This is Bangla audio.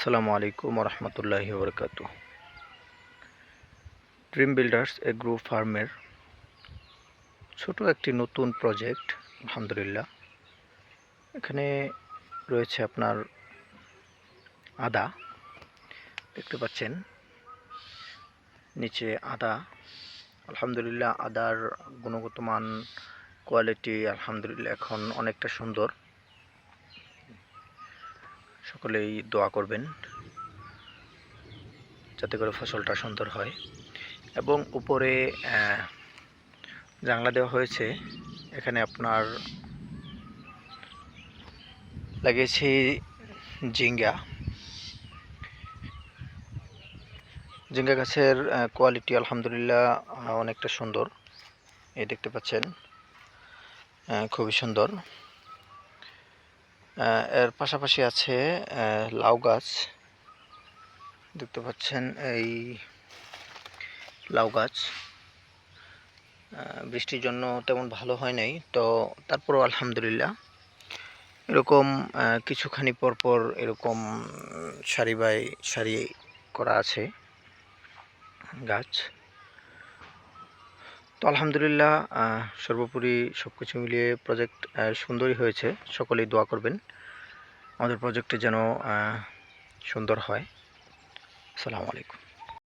আসসালামু আলাইকুম রহমতুল্লাহি বরকাতু। ড্রিম বিল্ডার্স এগ্রো ফার্মের ছোট একটি নতুন প্রজেক্ট। আলহামদুলিল্লাহ, এখানে রয়েছে আপনার আদা, দেখতে পাচ্ছেন নিচে আদা। আলহামদুলিল্লাহ, আদার গুণগত মান, কোয়ালিটি আলহামদুলিল্লাহ এখন অনেকটা সুন্দর। সকলেই দোয়া করবেন যাতে করে ফসলটা সুন্দর হয়। এবং উপরে জানলা দেওয়া হয়েছে। এখানে আপনার লাগিয়েছি ঝিঙ্গা গাছের কোয়ালিটি আলহামদুলিল্লাহ অনেকটা সুন্দর। এই দেখতে পাচ্ছেন খুবই সুন্দর। এর পাশাপাশি আছে লাউ গাছ, দেখতে পাচ্ছেন এই লাউ গাছ বৃষ্টির জন্য তেমন ভালো হয় নাই, তো তারপরও আলহামদুলিল্লাহ এরকম কিছুখানি পরপর এরকম সারি বাই সারি করা আছে গাছ। তো আলহামদুলিল্লাহ সর্বোপরি সবকিছু মিলিয়ে প্রজেক্ট সুন্দরই হয়েছে। সকলেই দোয়া করবেন আমাদের প্রজেক্টটি যেন সুন্দর হয়। আসসালামু আলাইকুম।